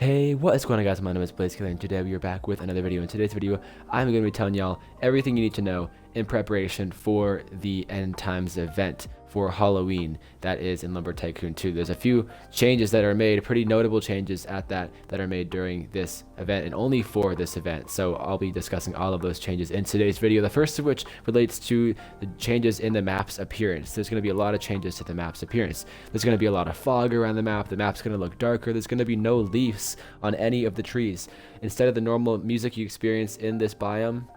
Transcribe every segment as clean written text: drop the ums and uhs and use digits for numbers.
Hey, what is going on, guys? My name is Blazekiller, and today we are back with another video. In today's video, I'm going to be telling y'all everything you need to know in preparation for the End Times event for Halloween that is in Lumber Tycoon 2. There's a few changes that are made, pretty notable changes at that are made during this event and only for this event. So I'll be discussing all of those changes in today's video. The first of which relates to the changes in the map's appearance. There's going to be a lot of changes to the map's appearance. There's going to be a lot of fog around the map. The map's going to look darker. There's going to be no leaves on any of the trees. Instead of the normal music you experience in this biome,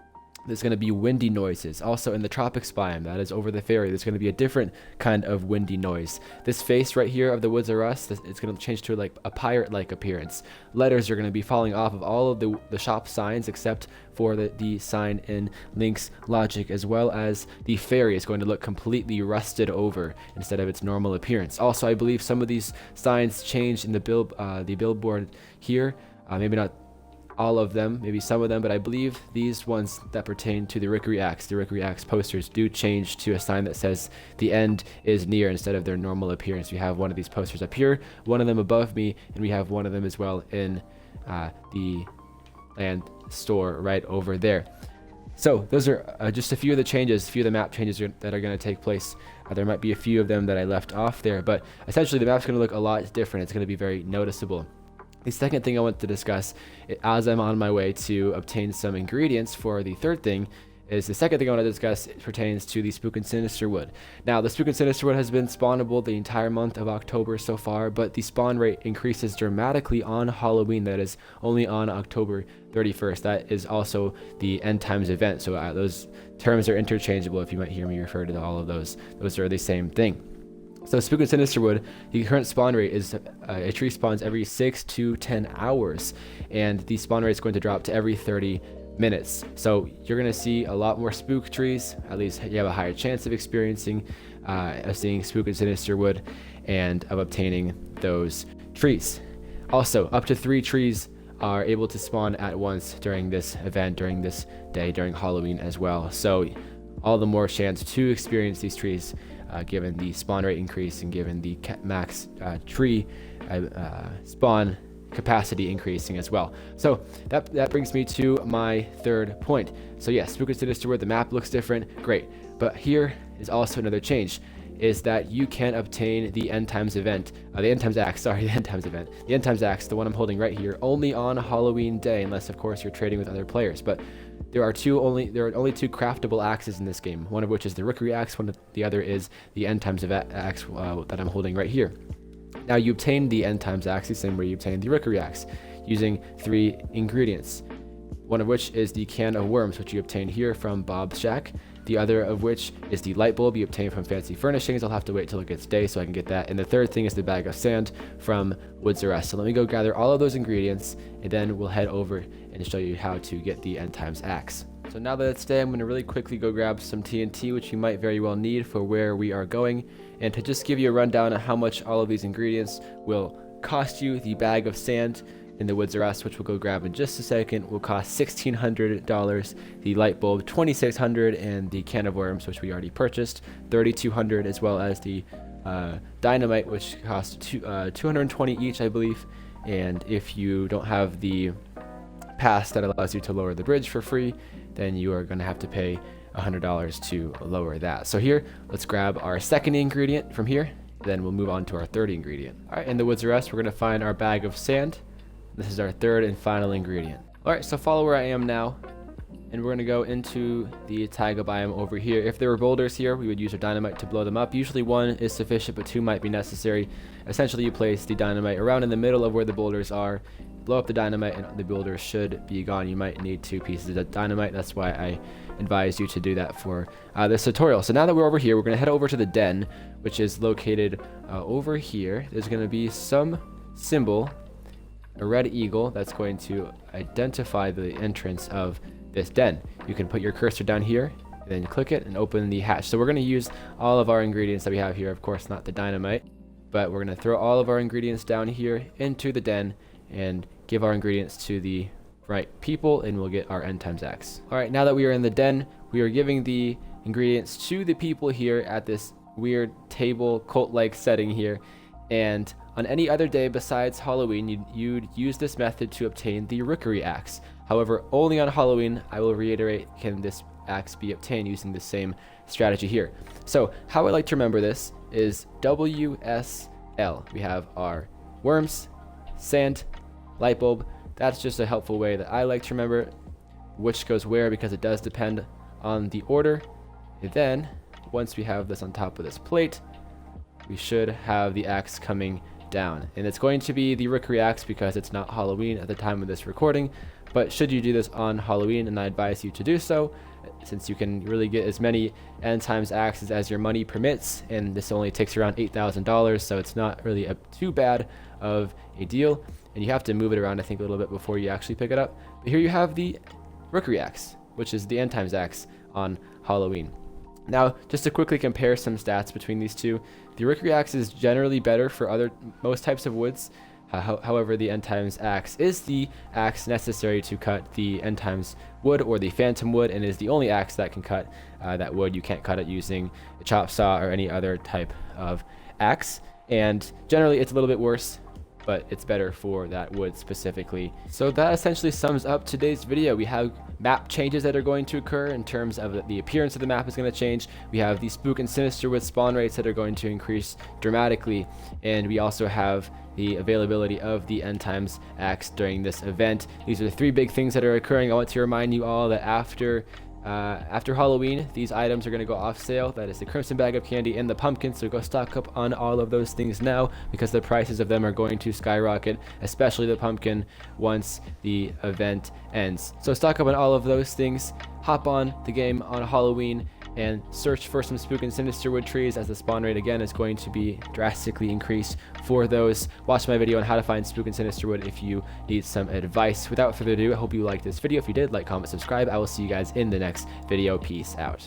there's going to be windy noises. Also in the tropics biome, that is over the ferry, there's going to be a different kind of windy noise. This face right here of the Woods of Rust, it's going to change to like a pirate-like appearance. Letters are going to be falling off of all of the shop signs except for the sign in Link's Logic, as well as the ferry is going to look completely rusted over instead of its normal appearance. Also, I believe some of these signs changed in the billboard here. Maybe not all of them, maybe some of them, but I believe these ones that pertain to the Rickery Axe posters do change to a sign that says the end is near instead of their normal appearance. We have one of these posters up here, one of them above me, and we have one of them as well in the land store right over there. So those are just a few of the changes, a few of the map changes that are going to take place. There might be a few of them that I left off there, but essentially the map's going to look a lot different. It's going to be very noticeable. The second thing I want to discuss, as I'm on my way to obtain some ingredients for the third thing, is the second thing I want to discuss pertains to the Spook and Sinister wood. Now, the Spook and Sinister wood has been spawnable the entire month of October so far, but the spawn rate increases dramatically on Halloween. That is only on October 31st. That is also the End Times event, so those terms are interchangeable. If you might hear me refer to all of those are the same thing. So Spook and Sinister wood, the current spawn rate is a tree spawns every 6 to 10 hours, and the spawn rate is going to drop to every 30 minutes. So you're going to see a lot more spook trees. At least you have a higher chance of experiencing, seeing Spook and Sinister wood, and of obtaining those trees. Also, up to 3 trees are able to spawn at once during this event, during this day, during Halloween as well. So all the more chance to experience these trees, given the spawn rate increase and given the max tree spawn capacity increasing as well. So that brings me to my third point. So yes, Spook and Sinister wood, the map looks different, great. But here is also another change, is that you can obtain the End Times event, the End Times Axe, sorry, the End Times event. The End Times Axe, the one I'm holding right here, only on Halloween day, unless of course you're trading with other players. But there are only two craftable axes in this game, one of which is the Rickery Axe, the other is the End Times Axe that I'm holding right here. Now you obtain the End Times Axe the same way you obtain the Rickery Axe, using 3 ingredients, one of which is the can of worms, which you obtain here from Bob's Shack. The other of which is the light bulb you obtain from Fancy Furnishings. I'll have to wait till it gets day so I can get that. And the third thing is the bag of sand from Woods of Rust. So let me go gather all of those ingredients, and then we'll head over and show you how to get the End Times Axe. So now that it's day, I'm going to really quickly go grab some TNT, which you might very well need for where we are going. And to just give you a rundown on how much all of these ingredients will cost you, the bag of sand in the Woods of Rust, which we'll go grab in just a second, will cost $1,600. The light bulb, $2,600, and the can of worms, which we already purchased, $3,200, as well as the dynamite, which costs $220 each, I believe. And if you don't have the pass that allows you to lower the bridge for free, then you are going to have to pay $100 to lower that. So here, let's grab our second ingredient from here, then we'll move on to our third ingredient. All right, in the Woods of Rust, we're going to find our bag of sand. This is our third and final ingredient. Alright, so follow where I am now, and we're going to go into the taiga biome over here. If there were boulders here, we would use our dynamite to blow them up. Usually 1 is sufficient, but 2 might be necessary. Essentially, you place the dynamite around in the middle of where the boulders are, blow up the dynamite, and the boulders should be gone. You might need 2 pieces of dynamite. That's why I advise you to do that for this tutorial. So now that we're over here, we're going to head over to the den, which is located over here. There's going to be some symbol, a red eagle, that's going to identify the entrance of this den. You can put your cursor down here, and then click it and open the hatch. So we're going to use all of our ingredients that we have here, of course not the dynamite, but we're going to throw all of our ingredients down here into the den and give our ingredients to the right people, and we'll get our End Times Axe. Alright, now that we are in the den, we are giving the ingredients to the people here at this weird table cult-like setting here, and On any other day besides Halloween, you'd use this method to obtain the Rookery Axe. However, only on Halloween, I will reiterate, can this axe be obtained using the same strategy here. So how I like to remember this is WSL. We have our worms, sand, light bulb. That's just a helpful way that I like to remember which goes where, because it does depend on the order. And then once we have this on top of this plate, we should have the axe coming down, and it's going to be the Rookery Axe because it's not Halloween at the time of this recording. But should you do this on Halloween, and I advise you to do so, since you can really get as many end times axes as your money permits, and this only takes around $8,000, so it's not really too bad of a deal. And you have to move it around, I think, a little bit before you actually pick it up. But here you have the Rookery Axe, which is the end times axe on Halloween. Now, just to quickly compare some stats between these two, the Rookery Axe is generally better for most types of woods. However, the end times axe is the axe necessary to cut the end times wood or the phantom wood, and is the only axe that can cut that wood. You can't cut it using a chop saw or any other type of axe, and generally it's a little bit worse, but it's better for that wood specifically. So that essentially sums up today's video. We have map changes that are going to occur in terms of the appearance of the map is going to change. We have the Spook and Sinister with spawn rates that are going to increase dramatically, and we also have the availability of the end times axe during this event. These are the three big things that are occurring. I want to remind you all that after Halloween, these items are going to go off sale. That is the Crimson Bag of Candy and the pumpkin, so go stock up on all of those things now, because the prices of them are going to skyrocket, especially the pumpkin, once the event ends. So stock up on all of those things. Hop on the game on Halloween and search for some Spook and Sinister wood trees, as the spawn rate again is going to be drastically increased for those. Watch my video on how to find Spook and Sinister wood if you need some advice. Without further ado, I hope you liked this video. If you did, like, comment, subscribe. I will see you guys in the next video. Peace out.